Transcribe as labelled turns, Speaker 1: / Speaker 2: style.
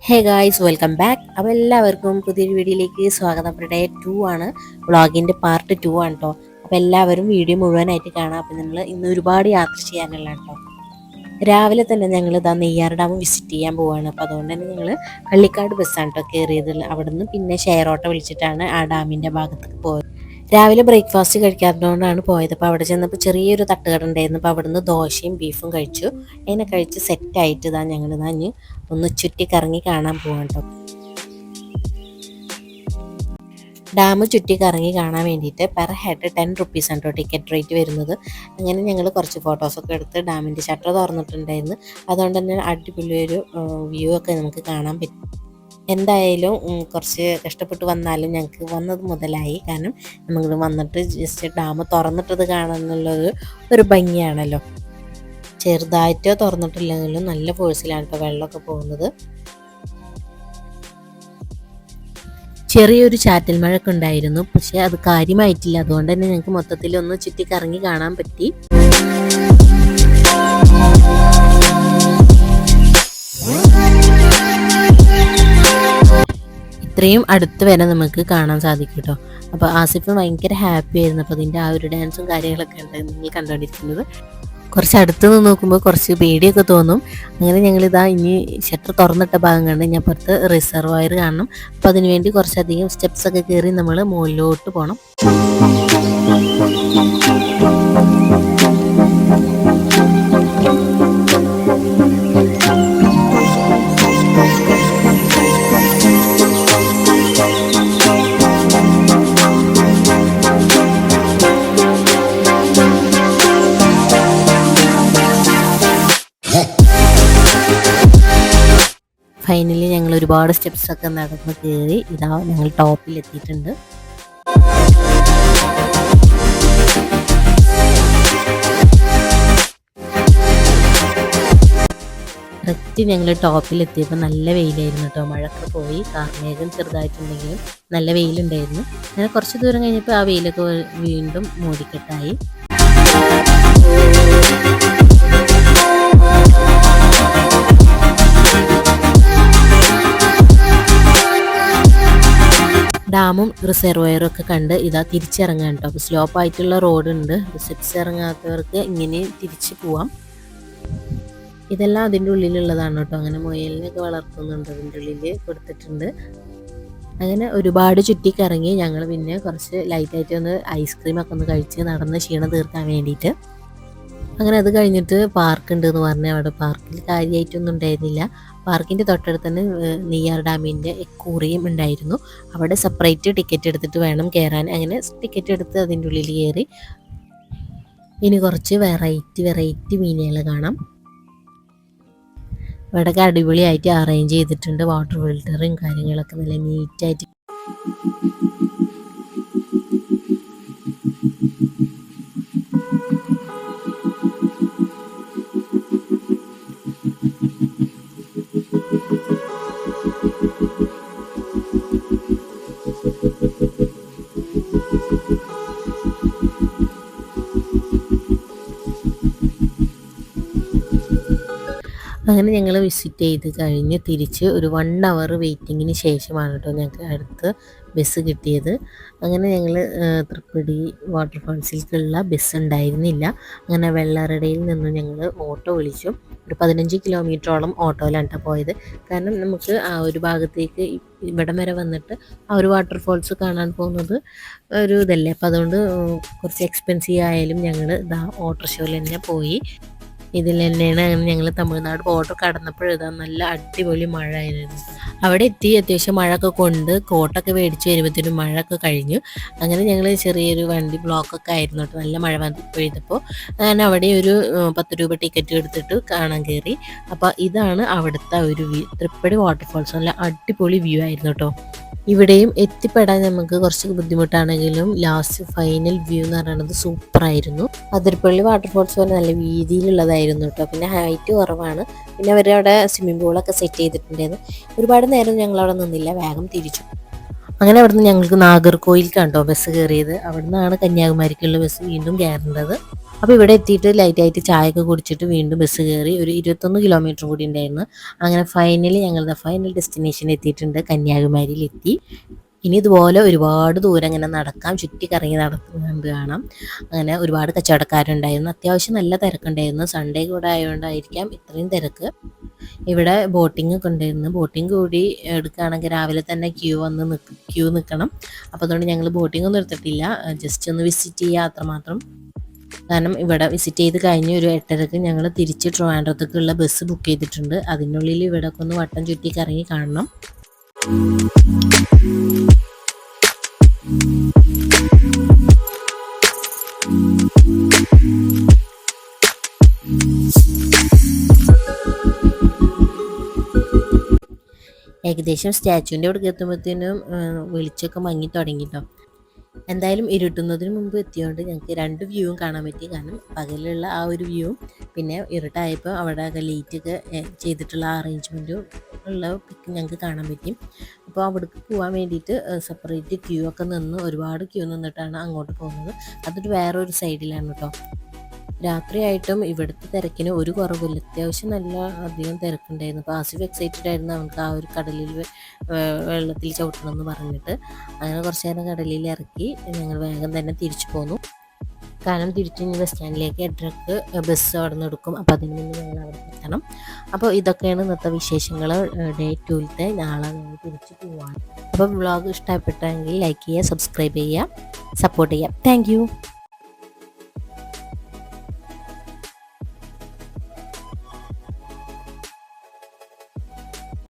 Speaker 1: Hey guys, welcome back. അപ്പോൾ എല്ലാവർക്കും പുതിയൊരു വീഡിയോയിലേക്ക് സ്വാഗതം. അപ്പോൾ ഡേ 2 ആണ്, വ്ളോഗിൻ്റെ പാർട്ട് 2 ആണ് കേട്ടോ. അപ്പോൾ എല്ലാവരും വീഡിയോ മുഴുവനായിട്ട് കാണാം. അപ്പോൾ നമ്മൾ ഇന്ന് ഒരുപാട് യാത്ര ചെയ്യാനുള്ള കേട്ടോ. രാവിലെ തന്നെ ഞങ്ങൾ ഇതാ നെയ്യാർ ഡാം വിസിറ്റ് ചെയ്യാൻ പോവുകയാണ്. അപ്പോൾ അതുകൊണ്ട് തന്നെ ഞങ്ങൾ കള്ളിക്കാട് ബസ്സാണ് കേട്ടോ കയറിയത്. അവിടെ നിന്ന് പിന്നെ ഷെയർ ഓട്ടോ വിളിച്ചിട്ടാണ് ആ ഡാമിൻ്റെ ഭാഗത്തേക്ക് പോയത്. രാവിലെ ബ്രേക്ക്ഫാസ്റ്റ് കഴിക്കാത്തതുകൊണ്ടാണ് പോയത്. അപ്പോൾ അവിടെ ചെന്നപ്പോൾ ചെറിയൊരു തട്ടുകട ഉണ്ടായിരുന്നു. അപ്പോൾ അവിടെ നിന്ന് ദോശയും ബീഫും കഴിച്ചു. അതിനെ കഴിച്ച് സെറ്റായിട്ട് ഇതാ ഞങ്ങൾ ഇനി ഒന്ന് ചുറ്റിക്കറങ്ങി കാണാൻ പോകാം കേട്ടോ. ഡാം ചുറ്റിക്കറങ്ങി കാണാൻ വേണ്ടിയിട്ട് പെർ ഹെഡ് 10 റുപ്പീസാണ് കേട്ടോ ടിക്കറ്റ് റേറ്റ് വരുന്നത്. അങ്ങനെ ഞങ്ങൾ കുറച്ച് ഫോട്ടോസൊക്കെ എടുത്ത് ഡാമിൻ്റെ ഷട്ടർ തുറന്നിട്ടുണ്ടായിരുന്നു. അതുകൊണ്ട് തന്നെ അടിപൊളിയൊരു വ്യൂ ഒക്കെ നമുക്ക് കാണാൻ പറ്റും. എന്തായാലും കുറച്ച് കഷ്ടപ്പെട്ട് വന്നാലും ഞങ്ങൾക്ക് വന്നത് മുതലായി. കാരണം നമ്മൾ വന്നിട്ട് ജസ്റ്റ് ഡാം തുറന്നിട്ടത് കാണാനുള്ളൊരു ഭംഗിയാണല്ലോ. ചെറുതായിട്ടോ തുറന്നിട്ടില്ലെങ്കിലും നല്ല ഫോഴ്സിലാണ് ഇപ്പോൾ വെള്ളമൊക്കെ പോകുന്നത്. ചെറിയൊരു ചാറ്റൽ മഴയൊക്കെ ഉണ്ടായിരുന്നു, പക്ഷെ അത് കാര്യമായിട്ടില്ല. അതുകൊണ്ട് തന്നെ ഞങ്ങൾക്ക് മൊത്തത്തിൽ ഒന്ന് ചുറ്റിക്കറങ്ങി കാണാൻ പറ്റി. ഇത്രയും അടുത്ത് വരെ നമുക്ക് കാണാൻ സാധിക്കും കേട്ടോ. അപ്പോൾ ആസിഫ് ഭയങ്കര ഹാപ്പി ആയിരുന്നു. അപ്പോൾ അതിൻ്റെ ആ ഒരു ഡാൻസും കാര്യങ്ങളൊക്കെ ഉണ്ട് നിങ്ങൾ കണ്ടുകൊണ്ടിരിക്കുന്നത്. കുറച്ച് അടുത്ത് നിന്ന് നോക്കുമ്പോൾ കുറച്ച് പേടിയൊക്കെ തോന്നും. അങ്ങനെ ഞങ്ങളിതാ ഇനി ഷട്ടർ തുറന്നിട്ട ഭാഗം കണ്ട് ഇനി അപ്പുറത്ത് റിസർവോയർ കാണണം. അപ്പോൾ അതിനുവേണ്ടി കുറച്ചധികം സ്റ്റെപ്സൊക്കെ കയറി നമ്മൾ മുകളിലോട്ട് പോകണം. ഫൈനലി ഞങ്ങൾ ഒരുപാട് സ്റ്റെപ്സൊക്കെ നടന്ന് കയറി ഇതാ ഞങ്ങൾ ടോപ്പിൽ എത്തിയിട്ടുണ്ട്. കറക്റ്റ് ഞങ്ങൾ ടോപ്പിലെത്തിയപ്പോൾ നല്ല വെയിലായിരുന്നു കേട്ടോ. മഴയൊക്കെ പോയി, കാർമേഘം ചെറുതായിട്ടുണ്ടെങ്കിലും നല്ല വെയിലുണ്ടായിരുന്നു. അങ്ങനെ കുറച്ച് ദൂരം കഴിഞ്ഞപ്പോൾ ആ വെയിലൊക്കെ വീണ്ടും മൂടിക്കെട്ടായി. ഡാമും റിസർവോയറും ഒക്കെ കണ്ട് ഇതാ തിരിച്ചിറങ്ങാൻ കേട്ടോ. അപ്പോൾ സ്ലോപ്പ് ആയിട്ടുള്ള റോഡുണ്ട്. സ്റ്റെപ്സ് ഇറങ്ങാത്തവർക്ക് ഇങ്ങനെ തിരിച്ച് പോവാം. ഇതെല്ലാം അതിൻ്റെ ഉള്ളിലുള്ളതാണ് കേട്ടോ. അങ്ങനെ മുയലിനൊക്കെ വളർത്തുന്നുണ്ട്, അതിൻ്റെ ഉള്ളിൽ കൊടുത്തിട്ടുണ്ട്. അങ്ങനെ ഒരുപാട് ചുറ്റിക്കറങ്ങി ഞങ്ങൾ പിന്നെ കുറച്ച് ലൈറ്റായിട്ട് ഒന്ന് ഐസ്ക്രീമൊക്കെ ഒന്ന് കഴിച്ച് നടന്ന് ക്ഷീണം തീർക്കാൻ വേണ്ടിയിട്ട്. അങ്ങനെ അത് കഴിഞ്ഞിട്ട് പാർക്ക് ഉണ്ട് എന്ന് പറഞ്ഞാൽ അവിടെ പാർക്കിൽ കാര്യമായിട്ടൊന്നും ഉണ്ടായിരുന്നില്ല. പാർക്കിൻ്റെ തൊട്ടടുത്ത് തന്നെ നെയ്യാർ ഡാമിൻ്റെ എക്കൂറിയം ഉണ്ടായിരുന്നു. അവിടെ സെപ്പറേറ്റ് ടിക്കറ്റ് എടുത്തിട്ട് വേണം കയറാൻ. അങ്ങനെ ടിക്കറ്റ് എടുത്ത് അതിൻ്റെ ഉള്ളിൽ കയറി ഇനി കുറച്ച് വെറൈറ്റി മീനുകൾ കാണാം. ഇവിടെയൊക്കെ അടിപൊളിയായിട്ട് അറേഞ്ച് ചെയ്തിട്ടുണ്ട്. വാട്ടർ ഫിൽറ്ററും കാര്യങ്ങളൊക്കെ നല്ല നീറ്റായിട്ട്. അങ്ങനെ ഞങ്ങൾ വിസിറ്റ് ചെയ്ത് കഴിഞ്ഞ് തിരിച്ച് ഒരു 1 അവർ വെയിറ്റിങ്ങിന് ശേഷമാണ് കേട്ടോ ഞങ്ങൾക്ക് അടുത്ത് ബസ് കിട്ടിയത്. അങ്ങനെ ഞങ്ങൾ തൃപ്പടി വാട്ടർഫാൾസിലേക്കുള്ള ബസ് ഉണ്ടായിരുന്നില്ല. അങ്ങനെ വെള്ളറടയിൽ നിന്ന് ഞങ്ങൾ ഓട്ടോ വിളിച്ചു. ഒരു 15 കിലോമീറ്ററോളം ഓട്ടോയിലാണ് കേട്ടോ പോയത്. കാരണം നമുക്ക് ആ ഒരു ഭാഗത്തേക്ക് ഇവിടം വരെ വന്നിട്ട് ആ ഒരു വാട്ടർഫാൾസ് കാണാൻ പോകുന്നത് ഒരു ഇതല്ലേ. അപ്പോൾ അതുകൊണ്ട് കുറച്ച് എക്സ്പെൻസീവ് ആയാലും ഞങ്ങൾ ഇതാ ഓട്ടോറിക്ഷയിൽ തന്നെ പോയി. ഇതിൽ തന്നെയാണ് ഞങ്ങൾ തമിഴ്നാട് ബോർഡർ കടന്നപ്പോഴാ നല്ല അടിപൊളി മഴ ആയിരുന്നു. അവിടെ എത്തി അത്യാവശ്യം മഴയൊക്കെ കൊണ്ട് കോട്ടൊക്കെ മേടിച്ച് വരുമ്പോഴത്തേനും മഴയൊക്കെ കഴിഞ്ഞു. അങ്ങനെ ഞങ്ങൾ ചെറിയൊരു വണ്ടി ബ്ലോക്കൊക്കെ ആയിരുന്നു കേട്ടോ. നല്ല മഴ പെയ്തപ്പോൾ അങ്ങനെ അവിടെ ഒരു 10 രൂപ ടിക്കറ്റ് എടുത്തിട്ട് കാണാൻ കയറി. അപ്പോൾ ഇതാണ് അവിടുത്തെ ഒരു വ്യൂ. തൃപ്പടി വാട്ടർഫാൾസ് നല്ല അടിപൊളി വ്യൂ ആയിരുന്നു കേട്ടോ. ഇവിടെയും എത്തിപ്പെടാൻ നമുക്ക് കുറച്ച് ബുദ്ധിമുട്ടാണെങ്കിലും ലാസ്റ്റ് ഫൈനൽ വ്യൂ എന്ന് പറയുന്നത് സൂപ്പറായിരുന്നു. അതിരപ്പള്ളി വാട്ടർഫോൾസ് പോലെ നല്ല വീതിയിലുള്ളതായിരുന്നു കേട്ടോ. പിന്നെ ഹൈറ്റ് കുറവാണ്. പിന്നെ അവരവിടെ സ്വിമ്മിംഗ് പൂളൊക്കെ സെറ്റ് ചെയ്തിട്ടുണ്ടായിരുന്നു. ഒരുപാട് നേരം ഞങ്ങൾ അവിടെ നിന്നില്ല, വേഗം തിരിച്ചു. അങ്ങനെ അവിടെ നിന്ന് ഞങ്ങൾക്ക് നാഗർകോയിൽക്കാണ് കേട്ടോ ബസ് കയറിയത്. അവിടെ നിന്നാണ് കന്യാകുമാരിക്കുള്ള ബസ് വീണ്ടും കയറേണ്ടത്. അപ്പോൾ ഇവിടെ എത്തിയിട്ട് ലൈറ്റായിട്ട് ചായയൊക്കെ കുടിച്ചിട്ട് വീണ്ടും ബസ് കയറി ഒരു 21 കിലോമീറ്റർ കൂടി ഉണ്ടായിരുന്നു. അങ്ങനെ ഫൈനലി ഞങ്ങളുടെ ഫൈനൽ ഡെസ്റ്റിനേഷൻ എത്തിയിട്ടുണ്ട്, കന്യാകുമാരിയിലെത്തി. ഇനി ഇതുപോലെ ഒരുപാട് ദൂരം ഇങ്ങനെ നടക്കാം, ചുറ്റിക്കറങ്ങി നടക്കുന്നത് കാണാം. അങ്ങനെ ഒരുപാട് കച്ചവടക്കാരുണ്ടായിരുന്നു, അത്യാവശ്യം നല്ല തിരക്കുണ്ടായിരുന്നു. സൺഡേ കൂടെ ആയതുകൊണ്ടായിരിക്കാം ഇത്രയും തിരക്ക്. ഇവിടെ ബോട്ടിംഗ് ഒക്കെ ഉണ്ടായിരുന്നു. ബോട്ടിംഗ് കൂടി എടുക്കുകയാണെങ്കിൽ രാവിലെ തന്നെ ക്യൂ നിൽക്കണം. അപ്പോൾ അതുകൊണ്ട് ഞങ്ങൾ ബോട്ടിംഗ് ഒന്നും എടുത്തിട്ടില്ല, ജസ്റ്റ് ഒന്ന് വിസിറ്റ് ചെയ്യുക അത്രമാത്രം. കാരണം ഇവിടെ വിസിറ്റ് ചെയ്ത് കഴിഞ്ഞ് ഒരു 8:30ക്ക് ഞങ്ങൾ തിരിച്ച് ട്രിവാൻഡ്രത്തേക്കുള്ള ബസ് ബുക്ക് ചെയ്തിട്ടുണ്ട്. അതിനുള്ളിൽ ഇവിടെ ഒക്കെ ഒന്ന് വട്ടം ചുറ്റി കറങ്ങി കാണണം. ഏകദേശം സ്റ്റാച്ചുവിൻ്റെ അവിടെ എത്തുമ്പോഴത്തേനും വെളിച്ചമൊക്കെ മങ്ങി തുടങ്ങിട്ടോ. എന്തായാലും ഇരുട്ടുന്നതിന് മുമ്പ് എത്തിയോണ്ട് ഞങ്ങൾക്ക് 2 വ്യൂവും കാണാൻ പറ്റി. കാരണം പകലുള്ള ആ ഒരു വ്യൂവും പിന്നെ ഇരുട്ടായപ്പോൾ അവിടെ ലൈറ്റൊക്കെ ചെയ്തിട്ടുള്ള അറേഞ്ച്മെൻറ്റും ഉള്ള പിക്ക് ഞങ്ങൾക്ക് കാണാൻ പറ്റി. അപ്പോൾ അവിടേക്ക് പോകാൻ വേണ്ടിയിട്ട് സെപ്പറേറ്റ് ക്യൂ ഒക്കെ നിന്ന് ഒരുപാട് ക്യൂ നിന്നിട്ടാണ് അങ്ങോട്ട് പോകുന്നത്. അതൊരു വേറൊരു സൈഡിലാണ് കേട്ടോ. രാത്രിയായിട്ടും ഇവിടുത്തെ തിരക്കിന് ഒരു കുറവില്ല, അത്യാവശ്യം നല്ല അധികം തിരക്കുണ്ടായിരുന്നു. അപ്പോൾ ആസിഫ് എക്സൈറ്റഡ് ആയിരുന്നു അവർക്ക് ആ ഒരു കടലിൽ വെള്ളത്തിൽ ചവിട്ടണം എന്ന് പറഞ്ഞിട്ട്. അങ്ങനെ കുറച്ച് നേരം കടലിൽ ഇറക്കി ഞങ്ങൾ വേഗം തന്നെ തിരിച്ചു പോന്നു. കാരണം തിരിച്ച് ബസ് സ്റ്റാൻഡിലേക്ക് 8:30ക്ക് ബസ് അവിടെ നിന്ന് എടുക്കും. അപ്പോൾ അതിന് മുന്നേ ഞങ്ങൾ അവിടെ എത്തണം. അപ്പോൾ ഇതൊക്കെയാണ് ഇന്നത്തെ വിശേഷങ്ങൾ. ഡേ 2ത്തെ നാളെ ഞങ്ങൾ തിരിച്ച് പോവാണ്. അപ്പോൾ വ്ളോഗ് ഇഷ്ടപ്പെട്ടെങ്കിൽ ലൈക്ക് ചെയ്യുക, സബ്സ്ക്രൈബ് ചെയ്യുക, സപ്പോർട്ട് ചെയ്യുക. താങ്ക്